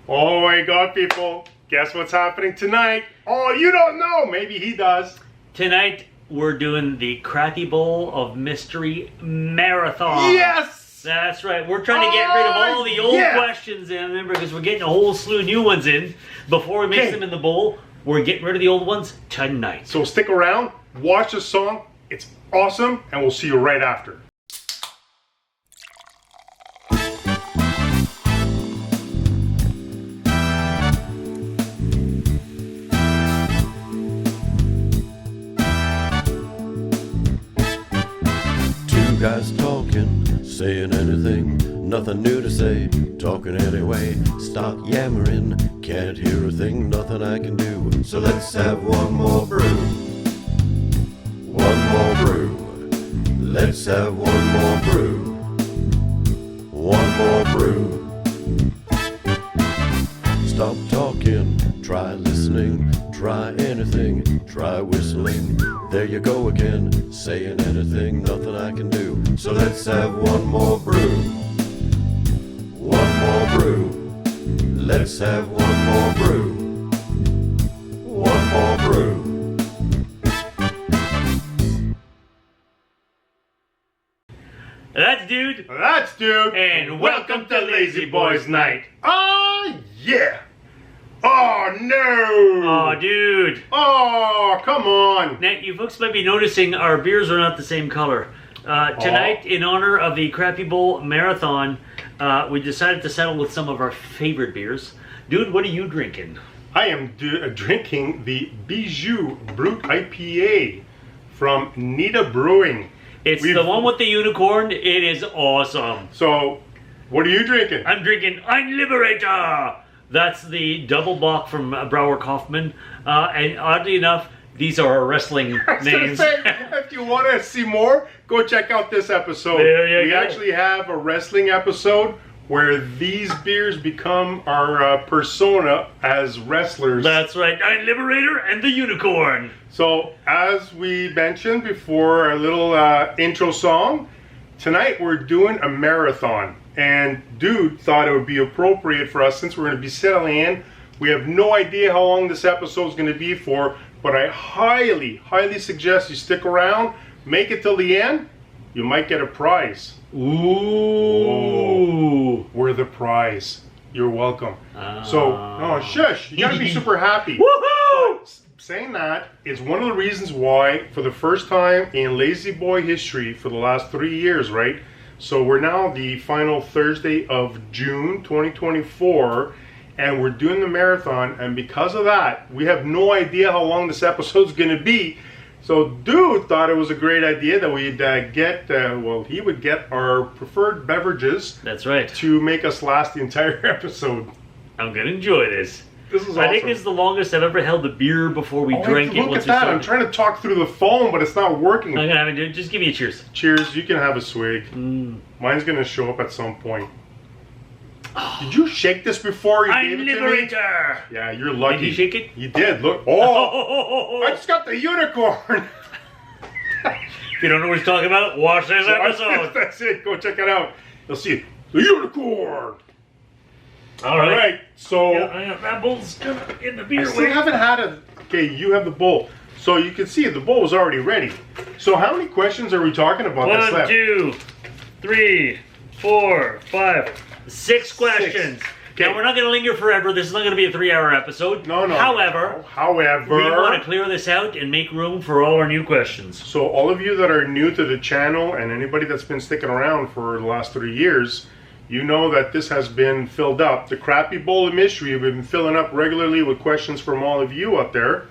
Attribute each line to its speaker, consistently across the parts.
Speaker 1: Oh my god, people. Guess what's happening tonight? Oh, you don't know. Maybe he does.
Speaker 2: Tonight, we're doing the Crappy Bowl of Mystery Marathon.
Speaker 1: Yes!
Speaker 2: That's right. We're trying to get rid of all the old questions in, remember, because we're getting a whole slew of new ones in. Before we mix them in the bowl, we're getting rid of the old ones tonight.
Speaker 1: So stick around, watch the song. It's awesome, and we'll see you right after.
Speaker 3: Guys talking, saying anything, nothing new to say, talking anyway. Stop yammering, can't hear a thing, nothing I can do. So let's have one more brew. One more brew. Let's have one more brew. One more brew. Stop talking, try listening, try anything, try whistling. There you go again, saying anything, nothing I can do. So let's have one more brew. One more brew. Let's have one more brew. One more brew.
Speaker 2: That's Dude.
Speaker 1: That's Dude.
Speaker 2: And welcome to Lazyboys Night.
Speaker 1: Oh, yeah. Oh, no.
Speaker 2: Oh, dude.
Speaker 1: Oh, come on.
Speaker 2: Now, you folks might be noticing our beers are not the same color. Tonight, in honor of the Crappy Bowl Marathon, we decided to settle with some of our favorite beers. Dude, what are you drinking?
Speaker 1: I am drinking the Bijou Brut IPA from Nita Brewing.
Speaker 2: It's the one with the unicorn. It is awesome.
Speaker 1: So, what are you drinking?
Speaker 2: I'm drinking Ein Liberator. That's the double bock from Brower Kaufman. And oddly enough, these are our wrestling names.
Speaker 1: If you want to see more, go check out this episode.
Speaker 2: There you go.
Speaker 1: Actually have a wrestling episode where these beers become our persona as wrestlers.
Speaker 2: That's right, Ein Liberator and the Unicorn.
Speaker 1: So, as we mentioned before, a little intro song, tonight we're doing a marathon. And Dude thought it would be appropriate for us, since we're going to be settling in. We have no idea how long this episode is going to be for, but I highly, highly suggest you stick around, make it till the end. You might get a prize.
Speaker 2: Ooh.
Speaker 1: We're the prize. You're welcome. Oh, shush. You gotta be super happy.
Speaker 2: Woohoo!
Speaker 1: Saying that is one of the reasons why, for the first time in Lazy Boy history for the last 3 years, right? So we're now the final Thursday of June 2024, and we're doing the marathon, and because of that, we have no idea how long this episode's gonna be. So Dude thought it was a great idea that we'd he would get our preferred beverages.
Speaker 2: That's right.
Speaker 1: To make us last the entire episode.
Speaker 2: I'm gonna enjoy this.
Speaker 1: This is awesome.
Speaker 2: I think this is the longest I've ever held a beer before we drank it.
Speaker 1: Look at that. I'm trying to talk through the phone, but it's not working.
Speaker 2: I'm gonna have it. Just give me a cheers.
Speaker 1: Cheers. You can have a swig. Mine's gonna show up at some point. Did you shake this before you gave it to me?
Speaker 2: Liberator!
Speaker 1: Yeah, you're lucky.
Speaker 2: Did you shake it?
Speaker 1: You did. Look. Oh! I just got the unicorn.
Speaker 2: If you don't know what he's talking about, watch this episode.
Speaker 1: That's it. Go check it out. You'll see it. The unicorn. All right. So
Speaker 2: yeah, that bowl's in the beer.
Speaker 1: I still haven't had a. Okay, you have the bowl. So you can see the bowl is already ready. So how many questions are we talking about?
Speaker 2: 1, 2, 3, 4, 5, 6 questions.
Speaker 1: Okay.
Speaker 2: Now, we're not going to linger forever. This is not going to be a 3-hour episode.
Speaker 1: No.
Speaker 2: However, we want to clear this out and make room for all our new questions.
Speaker 1: So all of you that are new to the channel, and anybody that's been sticking around for the last 3 years, you know that this has been filled up. The Crappy Bowl of Mystery, we've been filling up regularly with questions from all of you out there.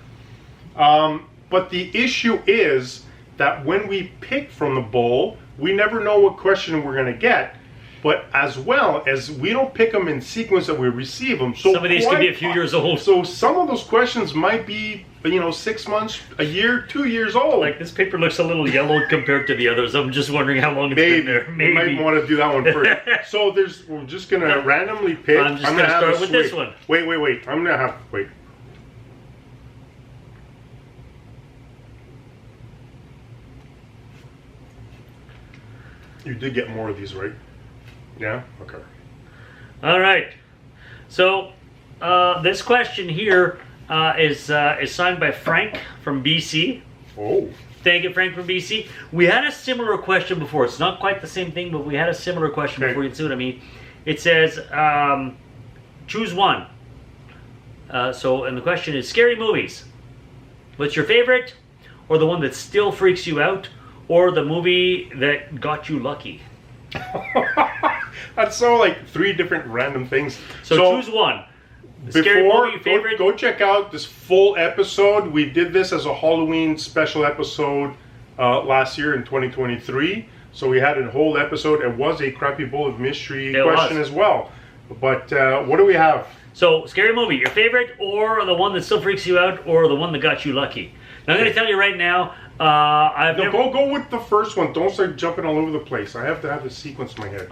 Speaker 1: But the issue is that when we pick from the bowl, we never know what question we're going to get. But as well as we don't pick them in sequence that we receive them. So
Speaker 2: some of these could be a few years old.
Speaker 1: So some of those questions might be, 6 months, a year, 2 years old.
Speaker 2: Like, this paper looks a little yellow compared to the others. I'm just wondering how long it's been there.
Speaker 1: Maybe. You might want to do that one first. So we're just going to randomly pick.
Speaker 2: I'm just going to start with this one.
Speaker 1: Wait. I'm going to wait. You did get more of these, right? Yeah? Okay.
Speaker 2: All right. So, This question here is signed by Frank from BC.
Speaker 1: Oh.
Speaker 2: Thank you, Frank from BC. We had a similar question before. It's not quite the same thing, but we had a similar question
Speaker 1: Okay.
Speaker 2: before. You can see what I mean. It says, choose one. And the question is, scary movies. What's your favorite? Or the one that still freaks you out? Or the movie that got you lucky?
Speaker 1: That's so like 3 different random things.
Speaker 2: So choose one. The scary
Speaker 1: Before,
Speaker 2: movie favorite?
Speaker 1: go check out this full episode. We did this as a Halloween special episode last year in 2023. So we had a whole episode. It was a crappy bowl of mystery question as well. But what do we have?
Speaker 2: So, scary movie, your favorite, or the one that still freaks you out, or the one that got you lucky? Now, I'm going to tell you right now,
Speaker 1: Go with the first one. Don't start jumping all over the place. I have to have the sequence in my head.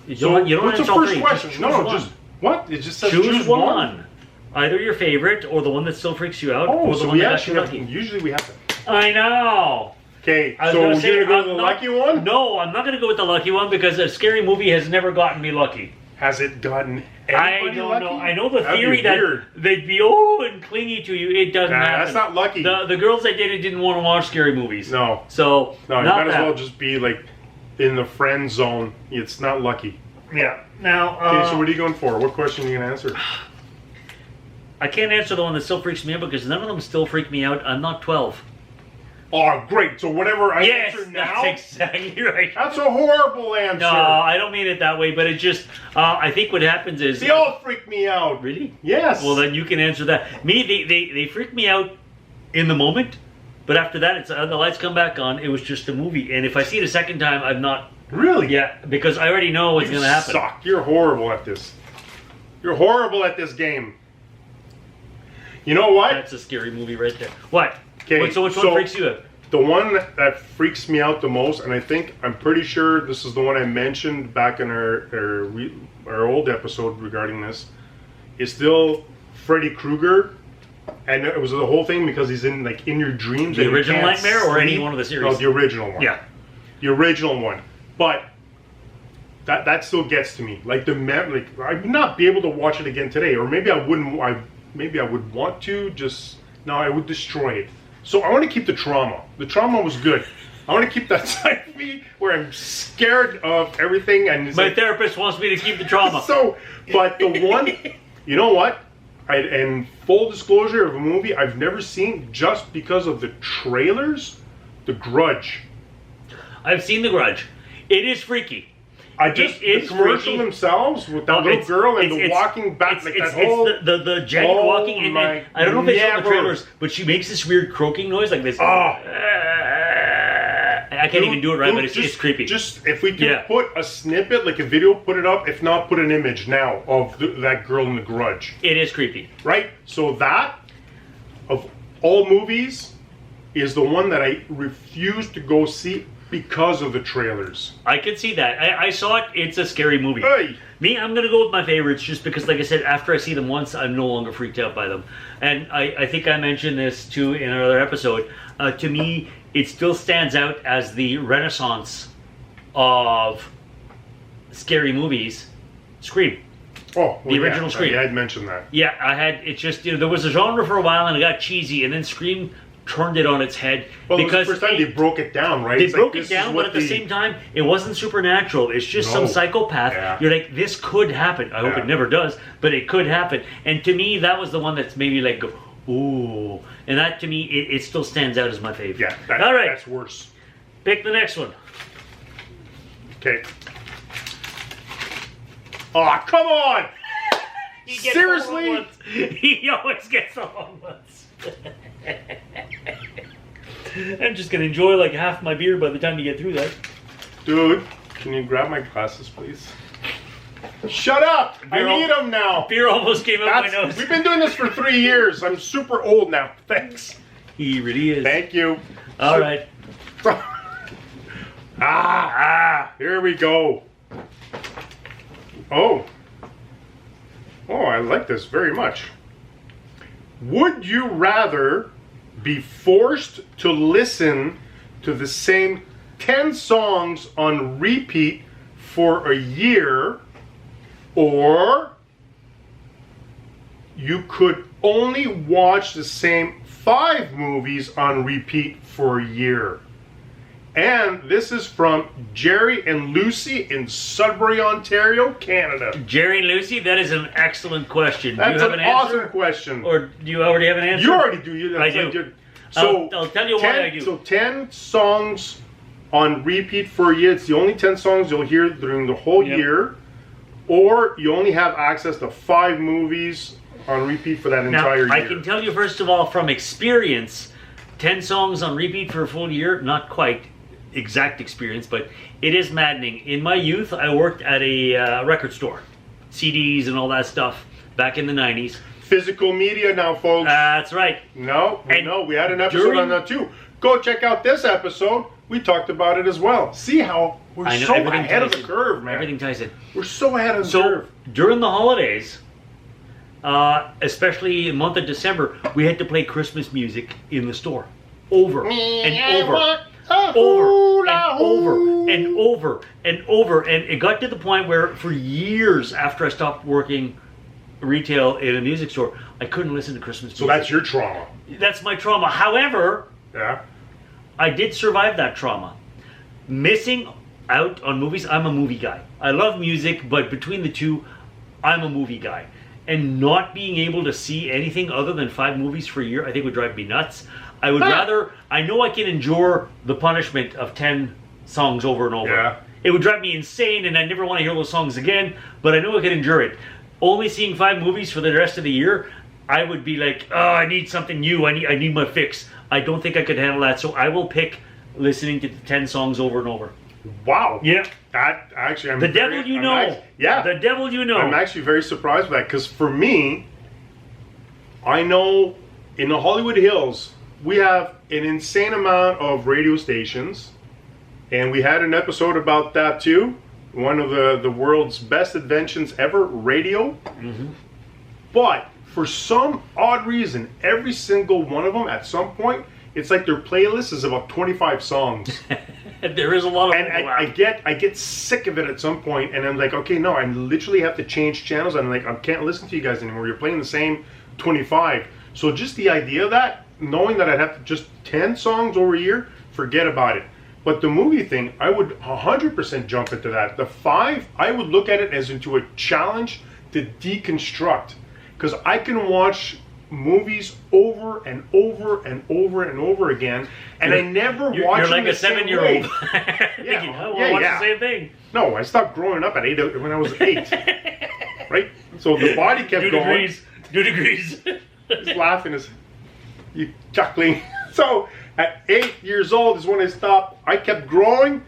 Speaker 2: You don't
Speaker 1: what's the
Speaker 2: answer all
Speaker 1: first
Speaker 2: three.
Speaker 1: question?
Speaker 2: Just
Speaker 1: No,
Speaker 2: choose one.
Speaker 1: just what? It just says
Speaker 2: choose one. Either your favorite, or the one that still freaks you out,
Speaker 1: Oh,
Speaker 2: or the
Speaker 1: so
Speaker 2: one
Speaker 1: we
Speaker 2: that got you
Speaker 1: actually
Speaker 2: lucky.
Speaker 1: usually we have that.
Speaker 2: I know.
Speaker 1: Okay,
Speaker 2: I was
Speaker 1: so
Speaker 2: gonna
Speaker 1: we're
Speaker 2: say,
Speaker 1: gonna go
Speaker 2: I'm
Speaker 1: with the
Speaker 2: not-
Speaker 1: lucky one.
Speaker 2: No, I'm not going to go with the lucky one because a scary movie has never gotten me lucky.
Speaker 1: Has it gotten
Speaker 2: I
Speaker 1: anybody
Speaker 2: don't
Speaker 1: lucky?
Speaker 2: know. I know the
Speaker 1: That'd be
Speaker 2: theory that
Speaker 1: weird.
Speaker 2: they'd be and clingy to you. It doesn't
Speaker 1: Nah,
Speaker 2: happen.
Speaker 1: that's not lucky.
Speaker 2: The girls I dated didn't want to watch scary movies.
Speaker 1: No.
Speaker 2: So
Speaker 1: No, you
Speaker 2: not
Speaker 1: might as
Speaker 2: that.
Speaker 1: well just be like in the friend zone. It's not lucky.
Speaker 2: Yeah. Now,
Speaker 1: Okay, so what are you going for? What question are you gonna answer?
Speaker 2: I can't answer the one that still freaks me out because none of them still freak me out. I'm not 12.
Speaker 1: Oh, great. So whatever I
Speaker 2: Yes,
Speaker 1: answer now,
Speaker 2: that's exactly right.
Speaker 1: that's a horrible answer.
Speaker 2: No, I don't mean it that way, but it just, I think what happens is...
Speaker 1: They all freak me out.
Speaker 2: Really?
Speaker 1: Yes.
Speaker 2: Well, then you can answer that. Me, they freak me out in the moment, but after that, it's the lights come back on. It was just a movie. And if I see it a second time, I'm not...
Speaker 1: Really?
Speaker 2: Yeah, because I already know what's
Speaker 1: You
Speaker 2: going to happen.
Speaker 1: suck. You're horrible at this. You're horrible at this game. You know what?
Speaker 2: That's a scary movie right there. What?
Speaker 1: Okay,
Speaker 2: So which one freaks you out?
Speaker 1: The one that freaks me out the most, and I'm pretty sure this is the one I mentioned back in our old episode regarding this, is still Freddy Krueger, and it was the whole thing because he's in your dreams.
Speaker 2: The
Speaker 1: and you
Speaker 2: original
Speaker 1: can't
Speaker 2: Nightmare or any
Speaker 1: sleep.
Speaker 2: one of the series?
Speaker 1: No, the original one.
Speaker 2: Yeah.
Speaker 1: The original one, but that still gets to me. Like I would not be able to watch it again today, or maybe I wouldn't. Maybe I would want to. I would destroy it. So I want to keep the trauma. The trauma was good. I want to keep that side of me where I'm scared of everything. And it's
Speaker 2: My
Speaker 1: like,
Speaker 2: therapist wants me to keep the trauma.
Speaker 1: but the one, you know what? And full disclosure of a movie I've never seen just because of the trailers, The Grudge.
Speaker 2: I've seen The Grudge. It is freaky.
Speaker 1: The commercial themselves with that little girl and the walking back,
Speaker 2: It's the Janet walking in.
Speaker 1: my,
Speaker 2: I don't know if they show the
Speaker 1: never.
Speaker 2: trailers, but she makes this weird croaking noise like this.
Speaker 1: Oh.
Speaker 2: I can't even do it right, but it's
Speaker 1: just
Speaker 2: creepy.
Speaker 1: Just if we can
Speaker 2: Yeah.
Speaker 1: put a snippet, like a video, put it up. If not, put an image now of that girl in The Grudge.
Speaker 2: It is creepy.
Speaker 1: Right? So that, of all movies, is the one that I refuse to go see because of the trailers.
Speaker 2: I can see that. I saw it. It's a scary movie.
Speaker 1: Hey!
Speaker 2: Me, I'm going to go with my favorites just because, like I said, after I see them once, I'm no longer freaked out by them. And I think I mentioned this too in another episode. To me, it still stands out as the renaissance of scary movies. Scream.
Speaker 1: Oh, well,
Speaker 2: The original Scream.
Speaker 1: Yeah, I'd mentioned that.
Speaker 2: Yeah, it's just, there was a genre for a while and it got cheesy, and then Scream turned it on its head.
Speaker 1: Well,
Speaker 2: because
Speaker 1: it was the first time they broke it down, right?
Speaker 2: They
Speaker 1: It's
Speaker 2: broke
Speaker 1: like,
Speaker 2: it
Speaker 1: this
Speaker 2: down,
Speaker 1: is
Speaker 2: but
Speaker 1: what
Speaker 2: at the same time, it wasn't supernatural. It's just some
Speaker 1: No.
Speaker 2: psychopath.
Speaker 1: Yeah.
Speaker 2: You're like, this could happen. I hope
Speaker 1: Yeah.
Speaker 2: it never does, but it could happen. And to me, that was the one that's maybe like, ooh. And that, to me, it still stands out as my favorite.
Speaker 1: Yeah,
Speaker 2: All right,
Speaker 1: that's worse.
Speaker 2: pick the next one.
Speaker 1: Okay. Oh, come on!
Speaker 2: He gets
Speaker 1: Seriously?
Speaker 2: the wrong ones. He always gets the wrong ones. I'm just going to enjoy like half my beer by the time you get through that.
Speaker 1: Dude, can you grab my glasses, please? Shut up! I
Speaker 2: Beer
Speaker 1: need them now.
Speaker 2: Beer almost came out my nose.
Speaker 1: We've been doing this for 3 years. I'm super old now. Thanks.
Speaker 2: He really is.
Speaker 1: Thank you.
Speaker 2: All right.
Speaker 1: Here we go. Oh, I like this very much. Would you rather be forced to listen to the same 10 songs on repeat for a year, or you could only watch the same 5 movies on repeat for a year. And this is from Jerry and Lucy in Sudbury, Ontario, Canada.
Speaker 2: Jerry and Lucy, that is an excellent question.
Speaker 1: That's
Speaker 2: do you have
Speaker 1: an
Speaker 2: an answer?
Speaker 1: awesome question.
Speaker 2: Or do you already have an answer?
Speaker 1: You already do.
Speaker 2: I do.
Speaker 1: So
Speaker 2: I'll tell you why I do.
Speaker 1: So 10 songs on repeat for a year. It's the only 10 songs you'll hear during the whole year. Or you only have access to 5 movies on repeat for that entire year.
Speaker 2: I can tell you, first of all, from experience, 10 songs on repeat for a full year, not quite exact experience, but it is maddening. In my youth, I worked at a record store, CDs and all that stuff, back in the 90s.
Speaker 1: Physical media now, folks.
Speaker 2: That's right.
Speaker 1: No, we had an episode on that too. Go check out this episode. We talked about it as well. See how we're so ahead of the curve, man.
Speaker 2: Everything ties in.
Speaker 1: We're so ahead of the curve.
Speaker 2: During the holidays, especially in the month of December, we had to play Christmas music in the store. Over and over. Over and over and over and over. And it got to the point where for years after I stopped working retail in a music store, I couldn't listen to Christmas music.
Speaker 1: So that's your trauma.
Speaker 2: That's my trauma. However,
Speaker 1: yeah,
Speaker 2: I did survive that trauma. Missing out on movies, I'm a movie guy. I love music, but between the two, I'm a movie guy. And not being able to see anything other than 5 movies for a year, I think would drive me nuts. I would rather, I know I can endure the punishment of 10 songs over and over.
Speaker 1: Yeah.
Speaker 2: It would drive me insane and I never want to hear those songs again, but I know I can endure it. Only seeing 5 movies for the rest of the year, I would be like, oh, I need something new. I need my fix. I don't think I could handle that, so I will pick listening to the 10 songs over and over.
Speaker 1: Wow.
Speaker 2: Yeah.
Speaker 1: That actually, I'm
Speaker 2: the devil you know. The devil you know.
Speaker 1: I'm actually very surprised by that because for me, I know in the Hollywood Hills, we have an insane amount of radio stations, and we had an episode about that too. One of the world's best inventions ever, radio.
Speaker 2: Mm-hmm.
Speaker 1: But for some odd reason, every single one of them at some point, it's like their playlist is about 25 songs.
Speaker 2: There is a lot of
Speaker 1: and I get sick of it at some point, and I'm like, okay, no, I literally have to change channels. I'm like, I can't listen to you guys anymore. You're playing the same 25. So just the idea of that, knowing that I'd have to just 10 songs over a year, forget about it. But the movie thing, I would 100% jump into that. The 5, I would look at it as into a challenge to deconstruct. Because I can watch movies over and over and over and over again, and I never watch them
Speaker 2: like
Speaker 1: the
Speaker 2: a 7-year-old.
Speaker 1: Thinking,
Speaker 2: I want to watch the same thing.
Speaker 1: No, I stopped growing up at 8 when I was 8. Right? So the body kept going.
Speaker 2: 2 degrees.
Speaker 1: He's laughing, you chuckling. So at 8 years old is when I stopped. I kept growing,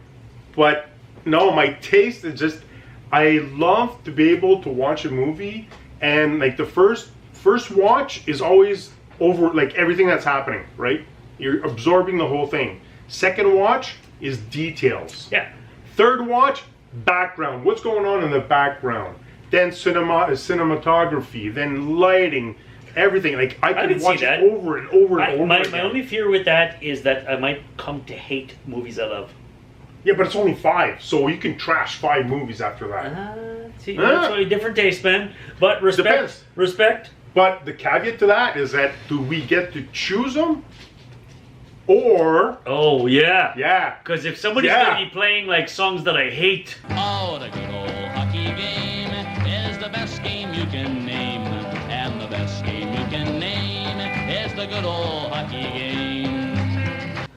Speaker 1: but no, my taste is just, I love to be able to watch a movie, and like the first watch is always over, like everything that's happening, right? You're absorbing the whole thing. Second watch is details.
Speaker 2: Yeah.
Speaker 1: Third watch, background. What's going on in the background? Then cinematography, then lighting, everything. Like I could watch it over and over and over again.
Speaker 2: My only fear with that is that I might come to hate movies I love.
Speaker 1: Yeah, but it's only 5, so you can trash 5 movies after that.
Speaker 2: See, that's really different taste, man. But respect.
Speaker 1: Depends.
Speaker 2: Respect.
Speaker 1: But the caveat to that is that do we get to choose them? Or...
Speaker 2: Oh, yeah.
Speaker 1: Yeah.
Speaker 2: Because if somebody's going to be playing like songs that I hate...
Speaker 4: Oh, the good old hockey game is the best game you can name. And the best game you can name is the good old hockey game.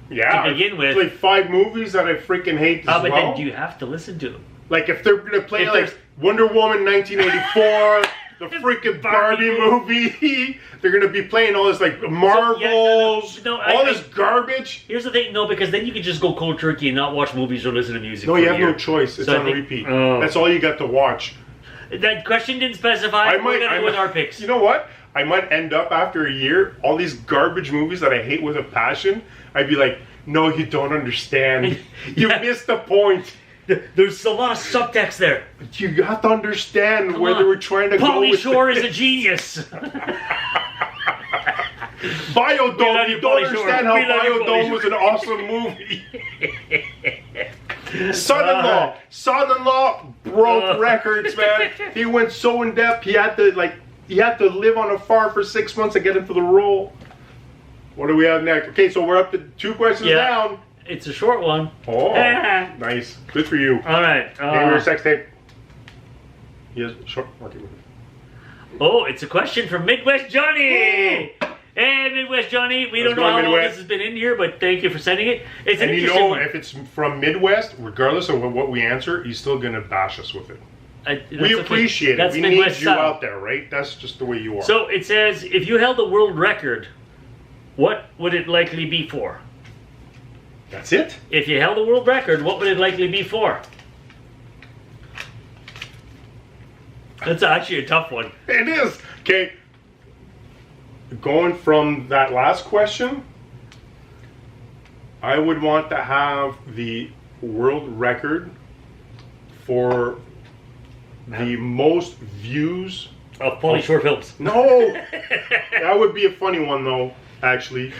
Speaker 1: Yeah.
Speaker 2: To begin with...
Speaker 1: Like 5 movies that I freaking hate as well.
Speaker 2: But then do you have to listen to them?
Speaker 1: Like if they're going to play like Wonder Woman 1984... the freaking Barbie movie. They're going to be playing all this like Marvels, all this garbage.
Speaker 2: Here's the thing, no, because then you can just go cold turkey and not watch movies or listen to music.
Speaker 1: No, you have no choice. It's on repeat. That's all you got to watch.
Speaker 2: That question didn't specify. We're going to go with our picks.
Speaker 1: You know what? I might end up after a year, all these garbage movies that I hate with a passion, I'd be like, no, you don't understand. You missed the point.
Speaker 2: There's a lot of subtext there.
Speaker 1: You have to understand where they were trying to go with
Speaker 2: Shore is a genius.
Speaker 1: Biodome, you don't understand how Biodome was an awesome movie. Son-in-law broke records, man. He went so in depth, he had to like you have to live on a farm for 6 months to get into the role. What do we have next? Okay, so we're up to 2 questions down.
Speaker 2: It's a short one.
Speaker 1: Oh, nice. Good for you.
Speaker 2: All right.
Speaker 1: Name your sex tape. Yes, short. Okay.
Speaker 2: Oh, it's a question from Midwest Johnny. Hey, Midwest Johnny. We don't know how long this has been in here, but thank you for sending it. It's an interesting one.
Speaker 1: If it's from Midwest, regardless of what we answer, he's still going to bash us with it. We appreciate it.
Speaker 2: That's
Speaker 1: we
Speaker 2: Midwest
Speaker 1: need you
Speaker 2: style.
Speaker 1: out there, right? That's just the way you are.
Speaker 2: So it says, if you held a world record, what would it likely be for?
Speaker 1: That's it?
Speaker 2: If you held a world record, what would it likely be for? That's actually a tough one.
Speaker 1: It is. Okay. Going from that last question, I would want to have the world record for the most views
Speaker 2: of Pauly short films.
Speaker 1: No, that would be a funny one though. Actually,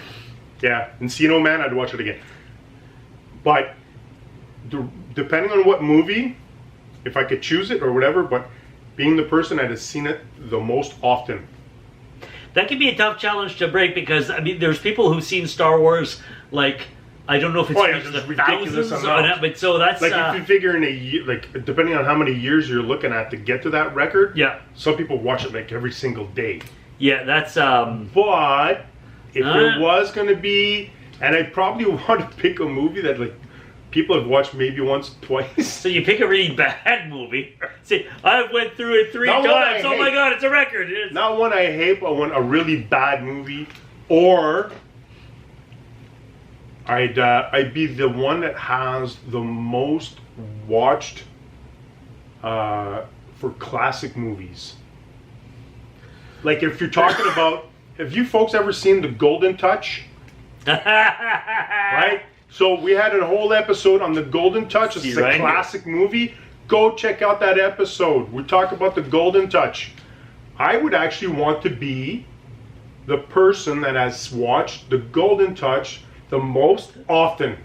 Speaker 1: yeah. Encino Man, I'd watch it again. But depending on what movie, if I could choose it or whatever, but being the person that has seen it the most often.
Speaker 2: That could be a tough challenge to break because, I mean, there's people who've seen Star Wars, like, I don't know if it's
Speaker 1: just ridiculous amount.
Speaker 2: But so that's...
Speaker 1: Like, if you figure in a year, like, depending on how many years you're looking at to get to that record,
Speaker 2: yeah.
Speaker 1: Some people watch it, like, every single day.
Speaker 2: Yeah, that's...
Speaker 1: But, if there was going to be... And I'd probably want to pick a movie that, like, people have watched maybe once, twice.
Speaker 2: So you pick a really bad movie. See, I went through it 3 times. Oh my god, it's a record.
Speaker 1: Not one I hate, but one a really bad movie. Or I'd be the one that has the most watched for classic movies. Like if you're talking about, have you folks ever seen The Golden Touch? Right? So we had a whole episode on The Golden Touch. It's a classic movie. Go check out that episode. We talk about The Golden Touch. I would actually want to be the person that has watched The Golden Touch the most often.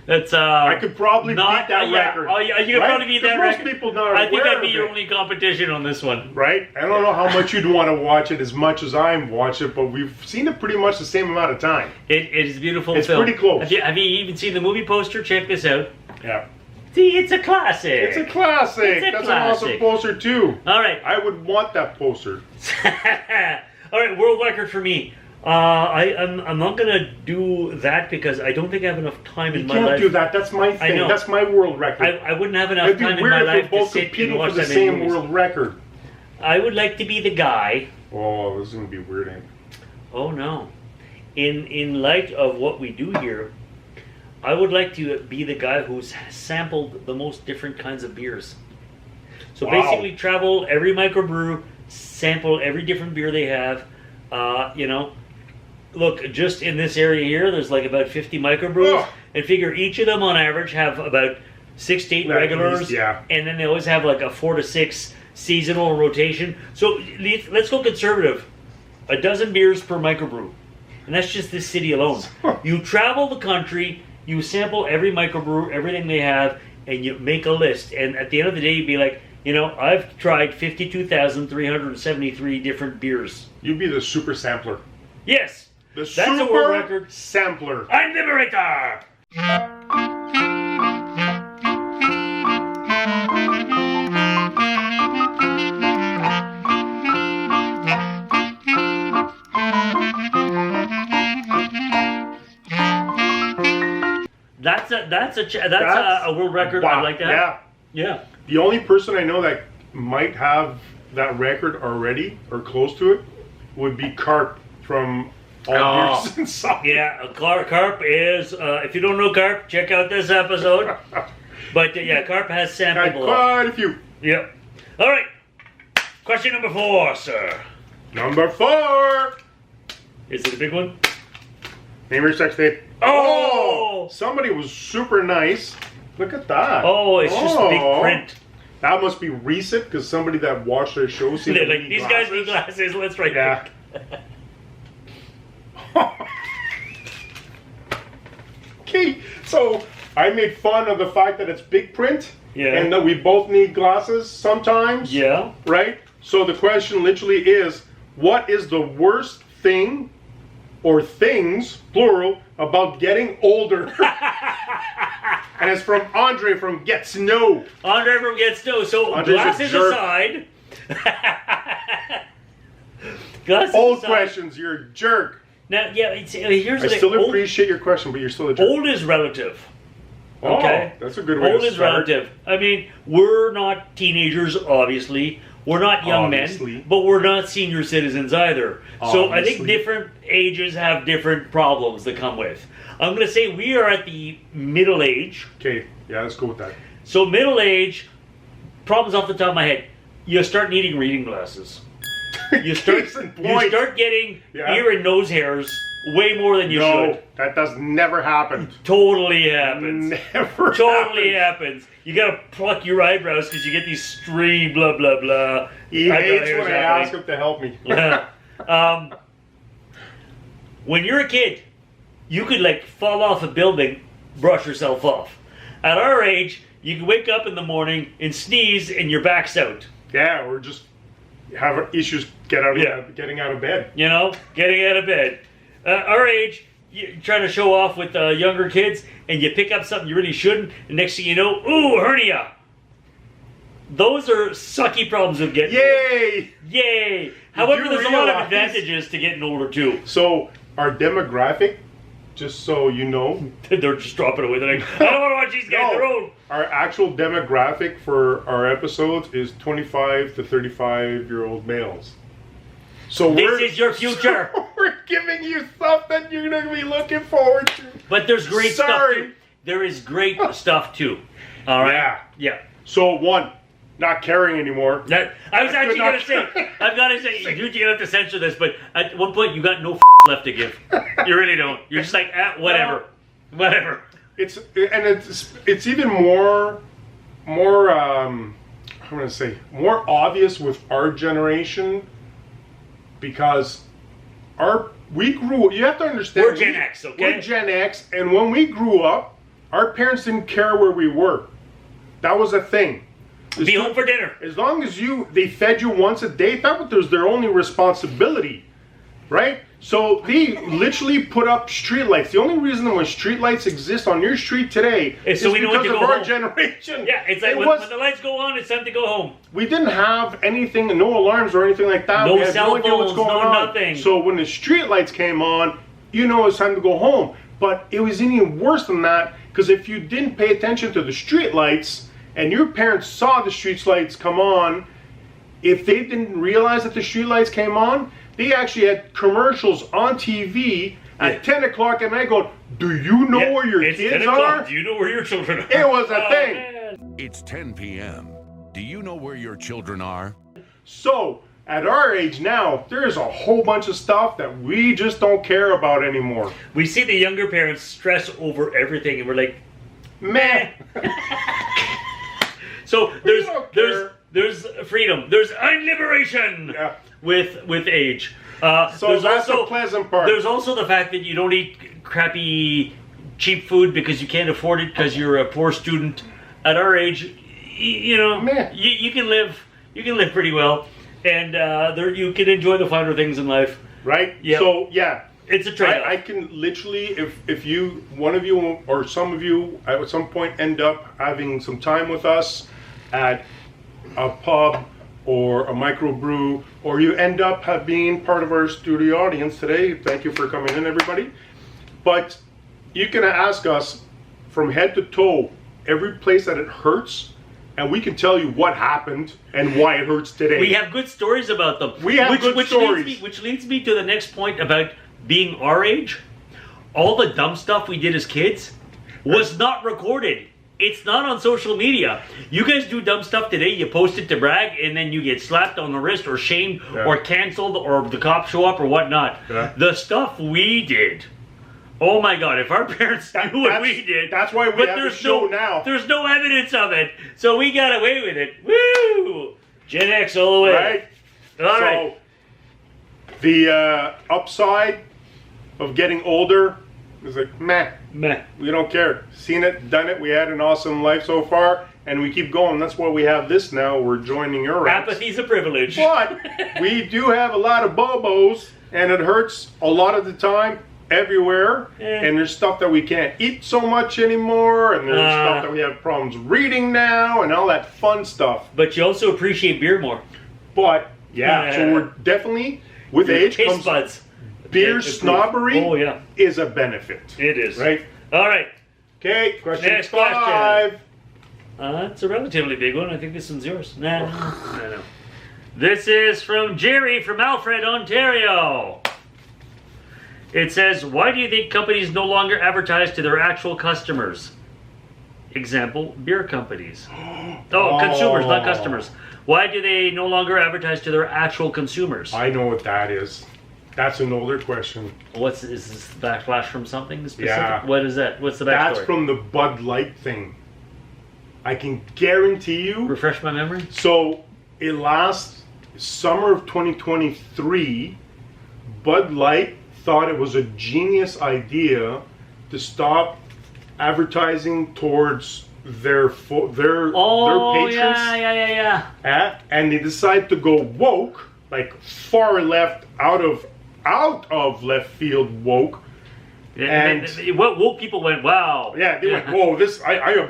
Speaker 2: That's
Speaker 1: I could probably beat that record.
Speaker 2: Oh, yeah, you could probably beat that record.
Speaker 1: Most people not
Speaker 2: I think
Speaker 1: aware
Speaker 2: I'd be
Speaker 1: of
Speaker 2: your
Speaker 1: it.
Speaker 2: only competition on this one.
Speaker 1: Right? I don't know how much you'd want to watch it as much as I watch it, but we've seen it pretty much the same amount of time.
Speaker 2: It is a beautiful
Speaker 1: It's
Speaker 2: film.
Speaker 1: pretty close.
Speaker 2: Have you even seen the movie poster? Check this out.
Speaker 1: Yeah.
Speaker 2: See, it's a classic.
Speaker 1: It's a classic.
Speaker 2: It's a
Speaker 1: That's
Speaker 2: classic.
Speaker 1: an awesome poster too.
Speaker 2: All right.
Speaker 1: I would want that poster.
Speaker 2: All right, world record for me. I'm not gonna do that because I don't think I have enough time in my life.
Speaker 1: You can't do that. That's my thing.
Speaker 2: I know.
Speaker 1: That's my world record.
Speaker 2: I wouldn't have enough
Speaker 1: It'd be
Speaker 2: time in
Speaker 1: weird
Speaker 2: my
Speaker 1: if
Speaker 2: life
Speaker 1: we're
Speaker 2: to
Speaker 1: both
Speaker 2: sit and
Speaker 1: competing
Speaker 2: watch
Speaker 1: for the
Speaker 2: that many
Speaker 1: same
Speaker 2: movies.
Speaker 1: world record.
Speaker 2: I would like to be the guy.
Speaker 1: Oh, this is gonna be weird. Eh?
Speaker 2: Oh no! In light of what we do here, I would like to be the guy who's sampled the most different kinds of beers. So basically, travel every microbrew, sample every different beer they have. Look, just in this area here, there's like about 50 microbrews, and figure each of them on average have about 6 to 8 regulars,
Speaker 1: least, yeah.
Speaker 2: And then they always have like a 4 to 6 seasonal rotation. So let's go conservative. 12 beers per microbrew. And that's just this city alone. You travel the country, you sample every microbrew, everything they have, and you make a list. And at the end of the day, you'd be like, I've tried 52,373 different beers.
Speaker 1: You'd be the super sampler.
Speaker 2: Yes.
Speaker 1: That's
Speaker 2: a world record.
Speaker 1: Sampler.
Speaker 2: I'm Liberator! That's a world record.
Speaker 1: Wow.
Speaker 2: I'd like to have. Yeah.
Speaker 1: The only person I know that might have that record already or close to it would be Carp from All Beers Inside.
Speaker 2: Yeah, Carp is. If you don't know Carp, check out this episode. But Carp has sampled a lot.
Speaker 1: Quite a few.
Speaker 2: Yep. All right. Question number 4, sir.
Speaker 1: Number 4.
Speaker 2: Is it a big one?
Speaker 1: Name your sex tape.
Speaker 2: Oh!
Speaker 1: Somebody was super nice. Look at that.
Speaker 2: Oh, it's just big print.
Speaker 1: That must be recent because somebody that watched their show seen
Speaker 2: They're like, these guys need glasses. Let's write
Speaker 1: Yeah. Okay, so I made fun of the fact that it's big print.
Speaker 2: Yeah.
Speaker 1: And that we both need glasses sometimes.
Speaker 2: Yeah.
Speaker 1: Right? So the question literally is, what is the worst thing or things, plural, about getting older? And it's from Andre from Get Snow.
Speaker 2: Andre from Get Snow. So
Speaker 1: Andre's a
Speaker 2: glasses
Speaker 1: jerk.
Speaker 2: aside. Glasses
Speaker 1: Old
Speaker 2: aside.
Speaker 1: questions, you're a jerk.
Speaker 2: Now, yeah, here's
Speaker 1: I
Speaker 2: the
Speaker 1: still
Speaker 2: thing.
Speaker 1: appreciate your question, but you're still a jerk.
Speaker 2: Old is relative.
Speaker 1: Oh,
Speaker 2: Okay,
Speaker 1: that's a good way
Speaker 2: old
Speaker 1: to
Speaker 2: is
Speaker 1: start.
Speaker 2: relative. I mean, we're not teenagers, obviously. We're not young
Speaker 1: Obviously.
Speaker 2: men, but we're not senior citizens either. So I think
Speaker 1: Obviously.
Speaker 2: different ages have different problems that come with. I'm going to say we are at the middle age.
Speaker 1: Okay, yeah, let's go with that.
Speaker 2: So middle age, problems off the top of my head. You start needing reading glasses. You start
Speaker 1: Case in point.
Speaker 2: you start getting
Speaker 1: Yeah.
Speaker 2: ear and nose hairs way more than you
Speaker 1: No,
Speaker 2: should.
Speaker 1: that does never happen.
Speaker 2: Totally happens.
Speaker 1: Never
Speaker 2: Totally
Speaker 1: happens.
Speaker 2: happens. You gotta pluck your eyebrows because you get these stray blah blah blah.
Speaker 1: He
Speaker 2: eyebrow
Speaker 1: hates
Speaker 2: hairs
Speaker 1: when I
Speaker 2: happening.
Speaker 1: ask him to help me.
Speaker 2: When you're a kid, you could like fall off a building, brush yourself off. At our age, you can wake up in the morning and sneeze and your back's out.
Speaker 1: Yeah, we're just having issues
Speaker 2: Yeah.
Speaker 1: getting out of bed.
Speaker 2: You know, getting out of bed. Our age, you're trying to show off with younger kids, and you pick up something you really shouldn't, and next thing you know, ooh, hernia. Those are sucky problems of getting
Speaker 1: Yay!
Speaker 2: old. Yay! However,
Speaker 1: do
Speaker 2: there's a lot of
Speaker 1: realize-
Speaker 2: advantages to getting older too.
Speaker 1: So our demographic, just so you know,
Speaker 2: They're just dropping away. They're like, I don't want to watch these guys. They're old.
Speaker 1: our actual demographic for our episodes is 25 to 35-year-old males. So
Speaker 2: This is your future.
Speaker 1: so we're giving you stuff that you're going to be looking forward to.
Speaker 2: But there's great stuff
Speaker 1: Sorry.
Speaker 2: too. There is great stuff too. All right.
Speaker 1: Yeah.
Speaker 2: Yeah.
Speaker 1: So one, not caring anymore.
Speaker 2: That, I was
Speaker 1: I
Speaker 2: actually
Speaker 1: could
Speaker 2: going
Speaker 1: not-
Speaker 2: to say, I've got to say, dude, you're going to have to censor this, but at one point you got no left to give. You really don't. You're just like, whatever. Whatever.
Speaker 1: It's even more I'm going to say more obvious with our generation because you have to understand
Speaker 2: We're Gen X, okay?
Speaker 1: We're Gen X, and when we grew up, our parents didn't care where we were. That was a thing.
Speaker 2: Be home for dinner.
Speaker 1: As long as they fed you once a day, that was their only responsibility, right? So they literally put up streetlights. The only reason why streetlights exist on your street today
Speaker 2: Is so we know when
Speaker 1: because
Speaker 2: to
Speaker 1: of
Speaker 2: go
Speaker 1: our
Speaker 2: home.
Speaker 1: generation.
Speaker 2: Yeah, it's like when the lights go on, it's time to go home.
Speaker 1: We didn't have anything, no alarms or anything like that.
Speaker 2: No
Speaker 1: We had
Speaker 2: cell
Speaker 1: no idea what's
Speaker 2: phones,
Speaker 1: going
Speaker 2: no
Speaker 1: on.
Speaker 2: nothing.
Speaker 1: So when the streetlights came on, you know it's time to go home. But it was even worse than that because if you didn't pay attention to the streetlights and your parents saw the streetlights come on, if they didn't realize that the streetlights came on, they actually had commercials on TV at 10 o'clock at night going, do you know where your
Speaker 2: It's 10
Speaker 1: kids
Speaker 2: o'clock.
Speaker 1: are?
Speaker 2: Do you know where your children are?
Speaker 1: It was a
Speaker 2: Oh,
Speaker 1: thing.
Speaker 2: man.
Speaker 5: It's 10 p.m. Do you know where your children are?
Speaker 1: So, at our age now, there's a whole bunch of stuff that we just don't care about anymore.
Speaker 2: We see the younger parents stress over everything, and we're like,
Speaker 1: Meh.
Speaker 2: so
Speaker 1: don't care.
Speaker 2: there's freedom, there's liberation
Speaker 1: Yeah.
Speaker 2: with age.
Speaker 1: So
Speaker 2: there's
Speaker 1: that's
Speaker 2: also
Speaker 1: the pleasant part.
Speaker 2: There's also the fact that you don't eat crappy, cheap food because you can't afford it because you're a poor student. At our age, you know,
Speaker 1: Meh.
Speaker 2: you can live pretty well, and you can enjoy the finer things in life.
Speaker 1: Right?
Speaker 2: Yep.
Speaker 1: So, yeah.
Speaker 2: It's a trade-off.
Speaker 1: I can literally, if you, one of you or some of you at some point end up having some time with us at a pub or a microbrew, or you end up being part of our studio audience today, thank you for coming in, everybody. But you can ask us from head to toe, every place that it hurts, and we can tell you what happened and why it hurts today.
Speaker 2: We have good stories about them.
Speaker 1: We have good stories.
Speaker 2: Which leads me to the next point about being our age. All the dumb stuff we did as kids was not recorded. It's not on social media. You guys do dumb stuff today, you post it to brag, and then you get slapped on the wrist or shamed or canceled or the cops show up or whatnot.
Speaker 1: Yeah.
Speaker 2: The stuff we did. Oh my God, if our parents knew what we did.
Speaker 1: That's why we have the show now.
Speaker 2: There's no evidence of it. So we got away with it. Woo! Gen X all the way.
Speaker 1: Right?
Speaker 2: All right.
Speaker 1: The upside of getting older is like, meh,
Speaker 2: Meh.
Speaker 1: we don't care. Seen it, done it, we had an awesome life so far, and we keep going. That's why we have this now. We're joining your ranks.
Speaker 2: Apathy's a privilege.
Speaker 1: But we do have a lot of bobos, and it hurts a lot of the time, everywhere. And there's stuff that we can't eat so much anymore, and there's stuff that we have problems reading now, and all that fun stuff.
Speaker 2: But you also appreciate beer more.
Speaker 1: But yeah, so we're definitely with age
Speaker 2: Taste
Speaker 1: comes
Speaker 2: buds.
Speaker 1: beer snobbery.
Speaker 2: Oh yeah,
Speaker 1: is a benefit.
Speaker 2: it is.
Speaker 1: Right.
Speaker 2: All right.
Speaker 1: Okay. Question
Speaker 2: Next
Speaker 1: 5.
Speaker 2: It's a relatively big one. I think this one's yours. No. This is from Jerry from Alfred, Ontario. It says, why do you think companies no longer advertise to their actual customers? Example, beer companies. Consumers, not customers. Why do they no longer advertise to their actual consumers?
Speaker 1: I know what that is. That's an older question.
Speaker 2: Is this backlash from something specific?
Speaker 1: Yeah.
Speaker 2: What is that? What's the backstory?
Speaker 1: That's from the Bud Light thing. I can guarantee you.
Speaker 2: Refresh my memory.
Speaker 1: So, it last summer of 2023, Bud Light thought it was a genius idea to stop advertising towards their patrons.
Speaker 2: Yeah.
Speaker 1: And they decided to go woke, like far left, out of left field woke.
Speaker 2: And what woke people went, wow.
Speaker 1: Yeah, they went, whoa,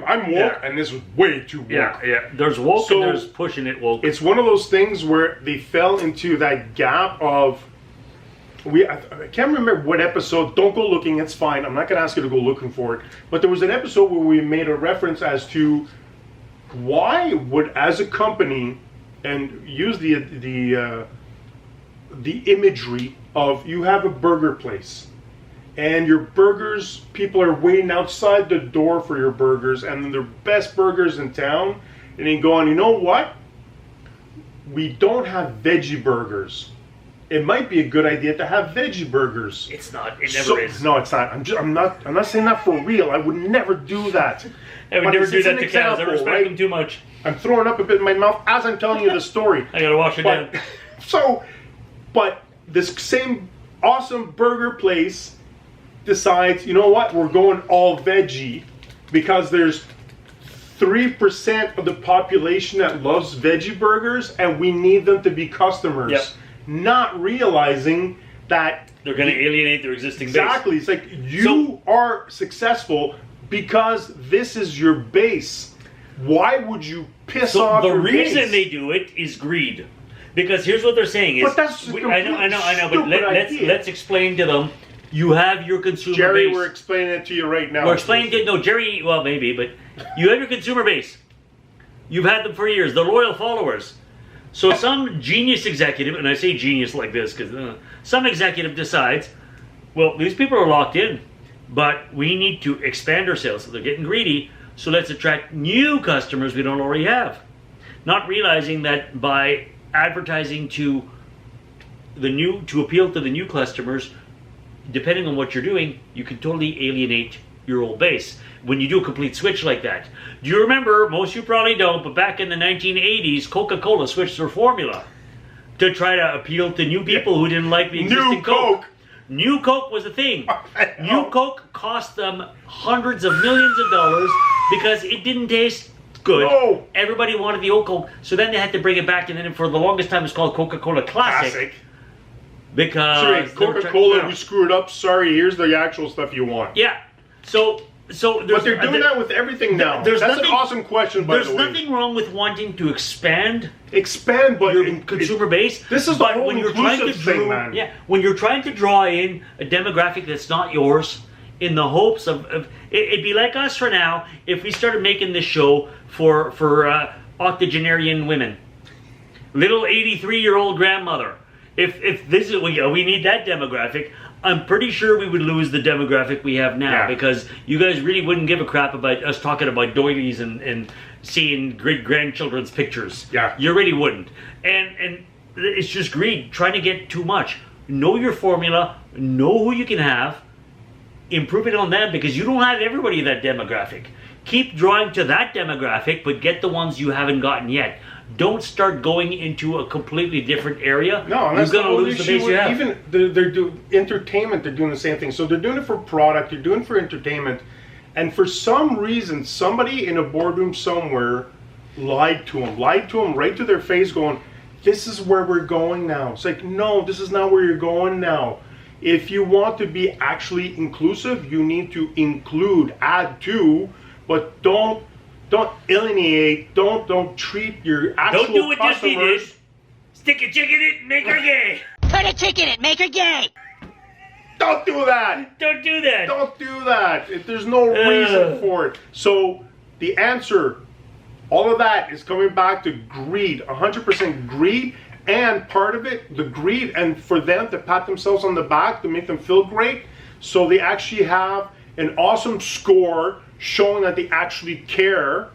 Speaker 1: I'm woke, and this was way too woke.
Speaker 2: Yeah. There's woke
Speaker 1: So,
Speaker 2: and there's pushing it woke.
Speaker 1: It's one of those things where they fell into that gap of, I can't remember what episode, don't go looking, it's fine, I'm not going to ask you to go looking for it, but there was an episode where we made a reference as to why would, as a company, and use the imagery of, you have a burger place, and your burgers, people are waiting outside the door for your burgers, and they're best burgers in town, and you go on, you know what? We don't have veggie burgers. It might be a good idea to have veggie burgers.
Speaker 2: It's not. It never is.
Speaker 1: No, it's not. I'm not saying that for real. I would never do that.
Speaker 2: I would
Speaker 1: But
Speaker 2: never
Speaker 1: it's
Speaker 2: do that
Speaker 1: an
Speaker 2: to cows. I
Speaker 1: example,
Speaker 2: respect
Speaker 1: right?
Speaker 2: them too much.
Speaker 1: I'm throwing up a bit in my mouth as I'm telling you the story.
Speaker 2: I gotta wash it down.
Speaker 1: But this same awesome burger place decides, you know what, we're going all veggie because there's 3% of the population that loves veggie burgers and we need them to be customers.
Speaker 2: Yep.
Speaker 1: Not realizing that
Speaker 2: They're gonna alienate their existing
Speaker 1: exactly.
Speaker 2: base.
Speaker 1: It's like you are successful because this is your base. Why would you piss off
Speaker 2: The
Speaker 1: your
Speaker 2: reason
Speaker 1: base?
Speaker 2: they do it is greed. Because here's what they're saying is,
Speaker 1: But that's a
Speaker 2: I know, but
Speaker 1: stupid idea.
Speaker 2: let's explain to them. You have your consumer
Speaker 1: Jerry,
Speaker 2: base.
Speaker 1: we're explaining it to you right now.
Speaker 2: We're explaining to no Jerry. Well, maybe, but you have your consumer base. You've had them for years. They're loyal followers. So some genius executive, and I say genius like this because some executive decides, well, these people are locked in, but we need to expand our sales. So they're getting greedy. So let's attract new customers we don't already have. Not realizing that by advertising to appeal to the new customers, depending on what you're doing, you can totally alienate your old base when you do a complete switch like that. Do you remember, most of you probably don't, but back in the 1980s, Coca-Cola switched their formula to try to appeal to new people who didn't like the existing
Speaker 1: New Coke.
Speaker 2: New Coke was a thing. New Coke cost them hundreds of millions of dollars because it didn't taste good.
Speaker 1: No.
Speaker 2: Everybody wanted the old Coke, so then they had to bring it back, and then for the longest time it was called Coca-Cola Classic. Because
Speaker 1: Sorry, Coca-Cola, we screwed up. Sorry, here's the actual stuff you want.
Speaker 2: yeah. So
Speaker 1: But they're doing that with everything now.
Speaker 2: That's
Speaker 1: an awesome question, by the way.
Speaker 2: There's nothing wrong with wanting to expand
Speaker 1: Expand, but
Speaker 2: your consumer base.
Speaker 1: This is the
Speaker 2: but
Speaker 1: whole
Speaker 2: when you're trying to
Speaker 1: inclusive thing,
Speaker 2: draw,
Speaker 1: man.
Speaker 2: yeah, when you're trying to draw in a demographic that's not yours, in the hopes of it'd be like us for now if we started making this show for octogenarian women, little 83-year-old grandmother. If this is we need that demographic. I'm pretty sure we would lose the demographic we have now because you guys really wouldn't give a crap about us talking about doilies and seeing great-grandchildren's pictures.
Speaker 1: Yeah.
Speaker 2: You really wouldn't. And it's just greed, trying to get too much. Know your formula, know who you can have, improve it on them because you don't have everybody in that demographic. Keep drawing to that demographic, but get the ones you haven't gotten yet. Don't start going into a completely different area.
Speaker 1: No, and
Speaker 2: you're
Speaker 1: that's
Speaker 2: going to
Speaker 1: the whole
Speaker 2: lose the
Speaker 1: issue
Speaker 2: base you have.
Speaker 1: Even they're doing entertainment. They're doing the same thing. So they're doing it for product. They're doing it for entertainment, And for some reason, somebody in a boardroom somewhere lied to them right to their face, going, this is where we're going now. It's like, no, this is not where you're going now. If you want to be actually inclusive, you need to include, add to, but don't alienate, don't treat your actual
Speaker 2: Don't do what Disney
Speaker 1: customers.
Speaker 2: did. Stick a chick in it and make her gay.
Speaker 6: Put a chick in it, make her gay.
Speaker 1: Don't do that.
Speaker 2: Don't do that.
Speaker 1: Don't do that. There's no reason for it. So the answer, all of that is coming back to greed, 100% greed, and part of it, the greed, and for them to pat themselves on the back to make them feel great. So they actually have an awesome score showing that they actually care,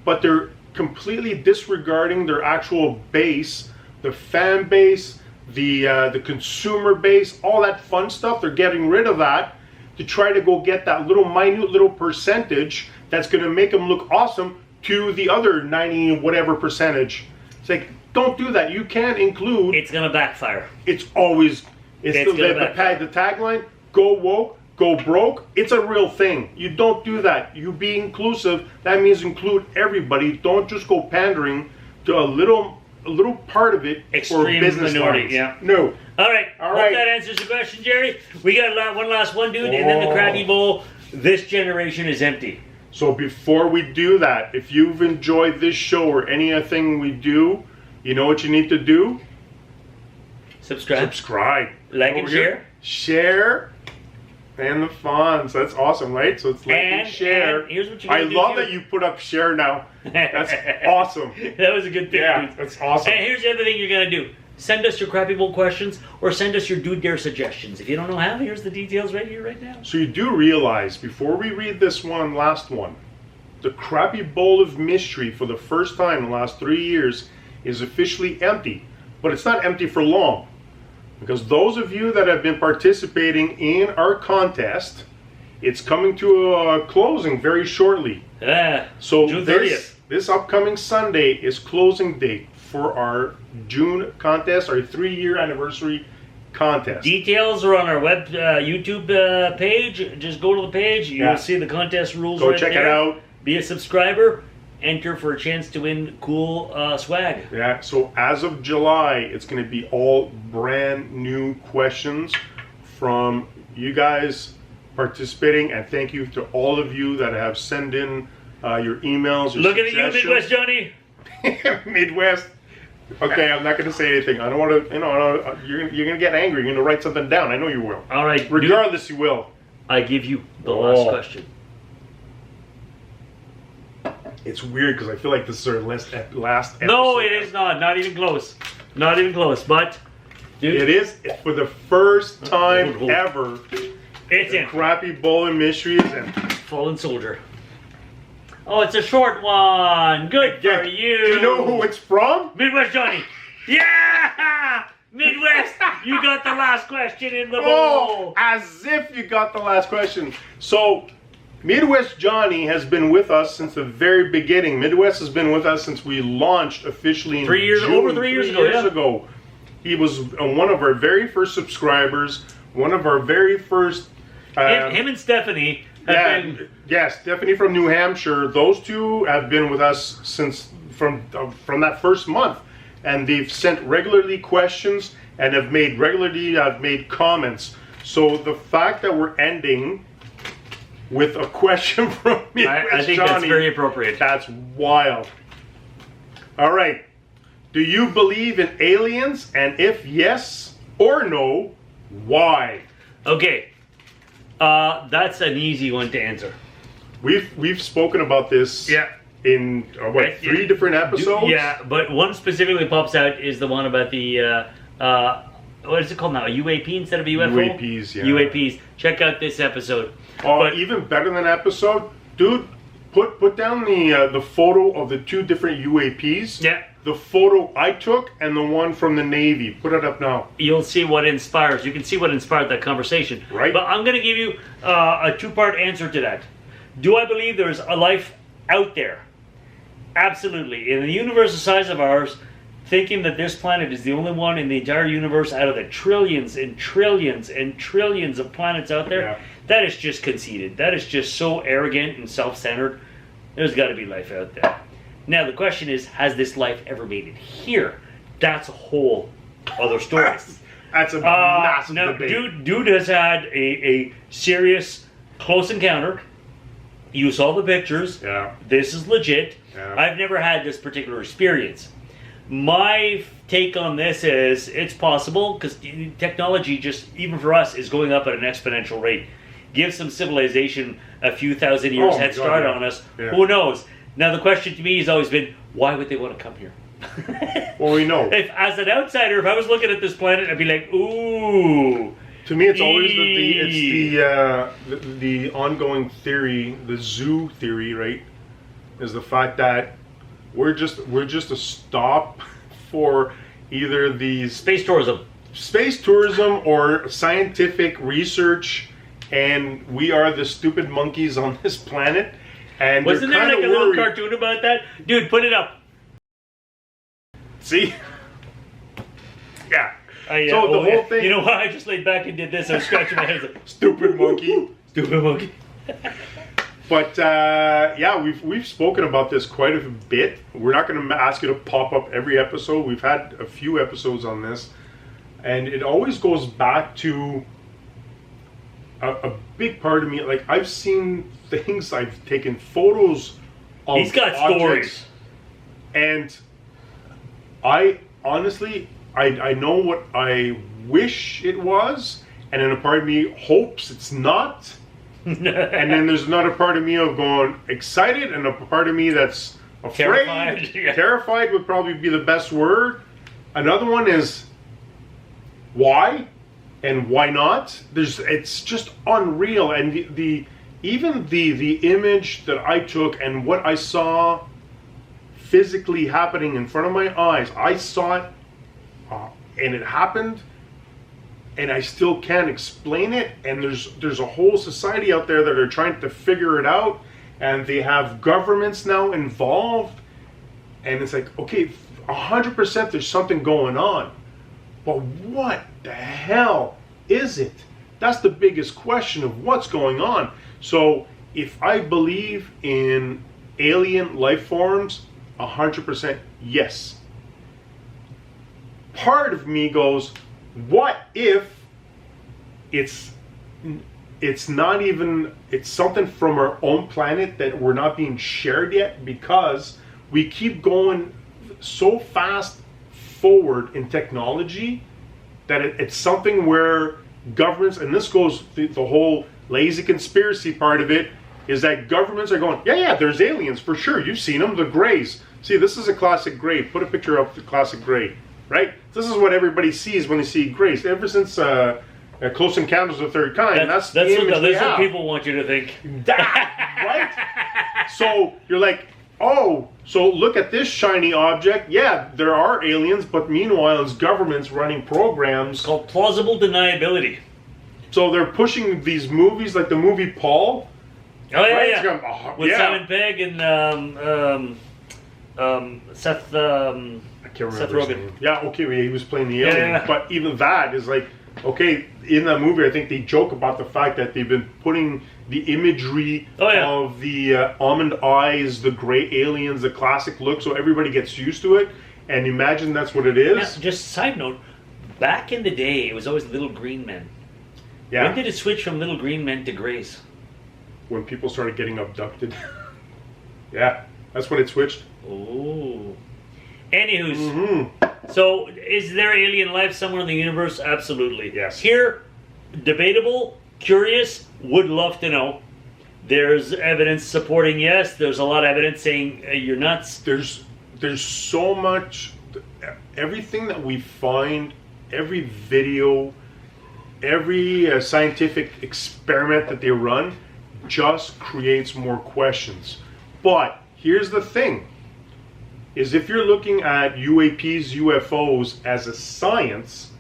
Speaker 1: but they're completely disregarding their actual base, the fan base, the consumer base, all that fun stuff. They're getting rid of that to try to go get that little minute little percentage that's going to make them look awesome to the other 90 whatever percentage. It's like, don't do that. You can't include.
Speaker 2: It's gonna backfire.
Speaker 1: It's always the tagline. Go woke, go broke. It's a real thing. You don't do that. You be inclusive. That means include everybody. Don't just go pandering to a little part of it
Speaker 2: Extreme
Speaker 1: for business
Speaker 2: minority,
Speaker 1: lines.
Speaker 2: yeah.
Speaker 1: No.
Speaker 2: All right.
Speaker 1: All
Speaker 2: Hope
Speaker 1: right.
Speaker 2: that answers the question, Jerry. We got one last one, dude, and then the Krabby Bowl. This generation is empty.
Speaker 1: So before we do that, if you've enjoyed this show or anything we do, you know what you need to do? Subscribe.
Speaker 2: Like
Speaker 1: Over
Speaker 2: and
Speaker 1: here. Share. And the fun. So that's awesome, right? So it's like and share.
Speaker 2: And here's what you
Speaker 1: I
Speaker 2: gotta do
Speaker 1: love
Speaker 2: too.
Speaker 1: that you put up share now. That's awesome.
Speaker 2: That was a good thing.
Speaker 1: Yeah,
Speaker 2: dude.
Speaker 1: that's awesome.
Speaker 2: And here's the other thing you're gonna do. Send us your Krabby Bowl questions or send us your Dude Dare suggestions. If you don't know how, here's the details right here, right now.
Speaker 1: So you do realize, before we read this last one, the Krabby Bowl of Mystery for the first time in the last 3 years is officially empty. But it's not empty for long. Because those of you that have been participating in our contest, it's coming to a closing very shortly. So
Speaker 2: June 30th.
Speaker 1: This upcoming Sunday is closing date for our June contest, our 3-year anniversary contest.
Speaker 2: Details are on our web YouTube page. Just go to the page. You'll see the contest rules
Speaker 1: Go
Speaker 2: right
Speaker 1: check
Speaker 2: there.
Speaker 1: it out.
Speaker 2: Be a subscriber. Enter for a chance to win cool swag.
Speaker 1: Yeah, so as of July, it's going to be all brand new questions from you guys participating, and thank you to all of you that have sent in your emails, your
Speaker 2: Looking at you, Midwest Johnny.
Speaker 1: Midwest. Okay, I'm not going to say anything. I don't want to, you're going to get angry. You're going to write something down. I know you will.
Speaker 2: All right.
Speaker 1: Regardless, you will.
Speaker 2: I give you the last question.
Speaker 1: It's weird because I feel like this is our last episode.
Speaker 2: No, it is not. Not even close. Not even close. But, dude,
Speaker 1: It is for the first time ever.
Speaker 2: it's
Speaker 1: The
Speaker 2: in.
Speaker 1: Krabby Bowl of Mystery is empty.
Speaker 2: Fallen Soldier. Oh, it's a short one. Good for you.
Speaker 1: Do you know who it's from?
Speaker 2: Midwest Johnny. Yeah! Midwest, you got the last question in the
Speaker 1: Oh,
Speaker 2: bowl.
Speaker 1: as if you got the last question. So, Midwest Johnny has been with us since the very beginning. Midwest has been with us since we launched officially in
Speaker 2: 3 years,
Speaker 1: June,
Speaker 2: over 3 years ago,
Speaker 1: ago. He was one of our very first subscribers, one of our very first...
Speaker 2: Him and Stephanie have been...
Speaker 1: Yes, Stephanie from New Hampshire. Those two have been with us since from that first month, and they've sent regularly questions and have made comments. So the fact that we're ending with a question from Midwest
Speaker 2: I think
Speaker 1: Johnny,
Speaker 2: that's very appropriate.
Speaker 1: That's wild. All right. Do you believe in aliens? And if yes or no, why?
Speaker 2: Okay. That's an easy one to answer.
Speaker 1: We've spoken about this in three different episodes?
Speaker 2: Yeah, but one specifically pops out is the one about the what is it called now? A UAP instead of a UFO?
Speaker 1: UAPs, yeah.
Speaker 2: UAPs. Check out this episode.
Speaker 1: Oh,
Speaker 2: But-
Speaker 1: even better than episode, dude. Put down the photo of the two different UAPs.
Speaker 2: Yeah.
Speaker 1: The photo I took and the one from the Navy. Put it up now.
Speaker 2: You'll see what inspires. You can see what inspired that conversation.
Speaker 1: Right.
Speaker 2: But I'm going to give you a two-part answer to that. Do I believe there's a life out there? Absolutely. In the universe the size of ours, thinking that this planet is the only one in the entire universe out of the trillions and trillions and trillions of planets out there,
Speaker 1: Yeah.
Speaker 2: That is just conceited. That is just so arrogant and self-centered. There's got to be life out there. Now the question is, has this life ever made it here? That's a whole other story.
Speaker 1: That's a massive
Speaker 2: Now,
Speaker 1: debate.
Speaker 2: dude has had a serious close encounter. You saw the pictures.
Speaker 1: Yeah.
Speaker 2: This is legit.
Speaker 1: Yeah.
Speaker 2: I've never had this particular experience. My take on this is it's possible because technology, just even for us, is going up at an exponential rate. Give some civilization a few thousand years
Speaker 1: Oh my
Speaker 2: head
Speaker 1: God,
Speaker 2: start
Speaker 1: yeah.
Speaker 2: on us.
Speaker 1: Yeah.
Speaker 2: Who knows? Now the question to me has always been, why would they want to come here?
Speaker 1: Well, we know.
Speaker 2: If, as an outsider, if I was looking at this planet, I'd be like, ooh.
Speaker 1: To me, it's always the ongoing theory, the zoo theory, right? Is the fact that we're just a stop for either these
Speaker 2: Space tourism.
Speaker 1: space tourism or scientific research, and we are the stupid monkeys on this planet. And
Speaker 2: Wasn't
Speaker 1: they're
Speaker 2: there like
Speaker 1: kinda
Speaker 2: a little
Speaker 1: worried.
Speaker 2: cartoon about that? Dude, put it up.
Speaker 1: See? Yeah.
Speaker 2: I,
Speaker 1: So the whole thing-
Speaker 2: You know what? I just laid back and did this. I was scratching my head. I was like,
Speaker 1: Stupid monkey.
Speaker 2: stupid monkey.
Speaker 1: But yeah, we've spoken about this quite a bit. We're not going to ask you to pop up every episode. We've had a few episodes on this, and it always goes back to a big part of me. Like, I've seen things, I've taken photos of.
Speaker 2: He's got
Speaker 1: objects,
Speaker 2: stories.
Speaker 1: and I honestly, I know what I wish it was, and then a part of me hopes it's not. And then there's another part of me of going excited, and a part of me that's afraid.
Speaker 2: Terrified, yeah.
Speaker 1: Terrified would probably be the best word. Another one is why and why not. It's just unreal, and the image that I took and what I saw physically happening in front of my eyes, I saw it, and it happened. And I still can't explain it. And there's a whole society out there that are trying to figure it out. And they have governments now involved. And it's like, okay, 100% there's something going on. But what the hell is it? That's the biggest question of what's going on. So if I believe in alien life forms, 100% yes. Part of me goes, what if it's not even, it's something from our own planet that we're not being shared yet, because we keep going so fast forward in technology that it's something where governments, and this goes the whole lazy conspiracy part of it, is that governments are going, yeah, there's aliens for sure. You've seen them, the grays. See, this is a classic gray. Put a picture up the classic gray. Right? This is what everybody sees when they see grays. Ever since Close Encounters of the Third Kind, that's the image
Speaker 2: what,
Speaker 1: we
Speaker 2: that's what
Speaker 1: have.
Speaker 2: people want you to think.
Speaker 1: Right? So you're like, oh, so look at this shiny object. Yeah, there are aliens, but meanwhile, it's governments running programs.
Speaker 2: It's called plausible deniability.
Speaker 1: So they're pushing these movies, like the movie Paul.
Speaker 2: Oh yeah,
Speaker 1: Right?
Speaker 2: yeah.
Speaker 1: It's going, oh,
Speaker 2: With
Speaker 1: yeah.
Speaker 2: Simon Pegg and Seth.
Speaker 1: I can't remember
Speaker 2: Seth
Speaker 1: his
Speaker 2: Rogen.
Speaker 1: name. Yeah, okay, he was playing the alien.
Speaker 2: Yeah.
Speaker 1: But even that is like, okay, in that movie, I think they joke about the fact that they've been putting the imagery of the almond eyes, the gray aliens, the classic look, so everybody gets used to it. And imagine that's what it is.
Speaker 2: Now, just side note, back in the day, it was always little green men.
Speaker 1: Yeah.
Speaker 2: When did it switch from little green men to grays?
Speaker 1: When people started getting abducted. Yeah, that's when it switched.
Speaker 2: Oh. Anywho's,
Speaker 1: Mm-hmm.
Speaker 2: so is there alien life somewhere in the universe? Absolutely.
Speaker 1: Yes.
Speaker 2: Here, debatable, curious, would love to know. There's evidence supporting yes. There's a lot of evidence saying you're nuts.
Speaker 1: There's so much, everything that we find, every video, every scientific experiment that they run just creates more questions. But here's the thing, is if you're looking at UAPs, UFOs as a science,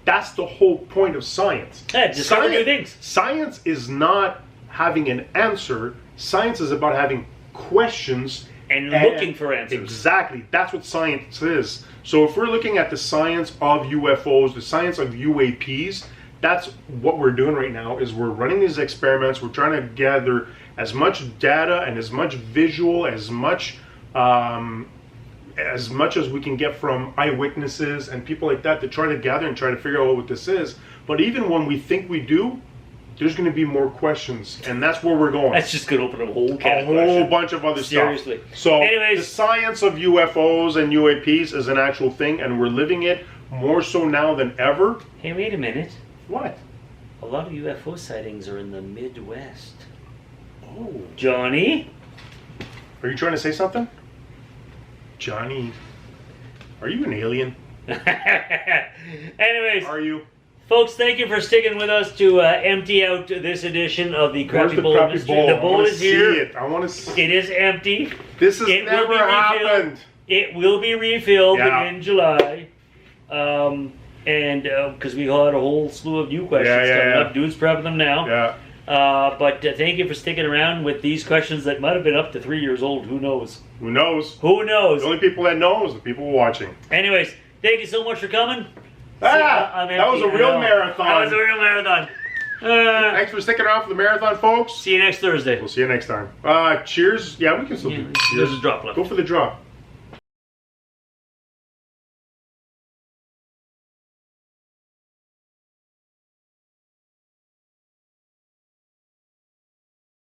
Speaker 1: that's the whole point of science.
Speaker 2: Yeah, discover new things.
Speaker 1: Science is not having an answer. Science is about having questions
Speaker 2: And looking for answers.
Speaker 1: Exactly. That's what science is. So if we're looking at the science of UFOs, the science of UAPs, that's what we're doing right now. Is we're running these experiments. We're trying to gather as much data and as much visual, as much as we can get from eyewitnesses and people like that to try to gather and try to figure out what this is. But even when we think we do, there's going to be more questions, and that's where we're going.
Speaker 2: That's just going to open a whole can of
Speaker 1: whole
Speaker 2: questions.
Speaker 1: bunch of other
Speaker 2: Seriously.
Speaker 1: stuff. So
Speaker 2: Anyways,
Speaker 1: the science of UFOs and UAPs is an actual thing, and we're living it more so now than ever.
Speaker 2: hey, wait a minute.
Speaker 1: What?
Speaker 2: A lot of UFO sightings are in the Midwest.
Speaker 1: Oh.
Speaker 2: Johnny?
Speaker 1: Are you trying to say something? Johnny, are you an alien?
Speaker 2: Anyways,
Speaker 1: Are you?
Speaker 2: folks, thank you for sticking with us to empty out this edition of the
Speaker 1: Where's
Speaker 2: Crappy
Speaker 1: the
Speaker 2: Bowl
Speaker 1: crappy
Speaker 2: Mystery.
Speaker 1: bowl?
Speaker 2: The
Speaker 1: I
Speaker 2: bowl
Speaker 1: want to
Speaker 2: is
Speaker 1: see
Speaker 2: here.
Speaker 1: it. I want to see.
Speaker 2: It is empty.
Speaker 1: This has
Speaker 2: It will
Speaker 1: never
Speaker 2: be refilled.
Speaker 1: happened.
Speaker 2: It will be refilled
Speaker 1: Yeah.
Speaker 2: in July. And because we had a whole slew of new questions
Speaker 1: Yeah.
Speaker 2: coming up. Dude's prepping them now.
Speaker 1: Yeah.
Speaker 2: But thank you for sticking around with these questions that might have been up to 3 years old. Who knows?
Speaker 1: Who knows?
Speaker 2: Who knows?
Speaker 1: The only people that know is the people watching.
Speaker 2: Anyways, thank you so much for coming.
Speaker 1: Ah, that was a real marathon.
Speaker 2: That was a real marathon.
Speaker 1: Thanks for sticking around for the marathon, folks.
Speaker 2: See you next Thursday.
Speaker 1: We'll see you next time. Cheers. Yeah, we can still do cheers.
Speaker 2: There's a drop left.
Speaker 1: Go for the drop.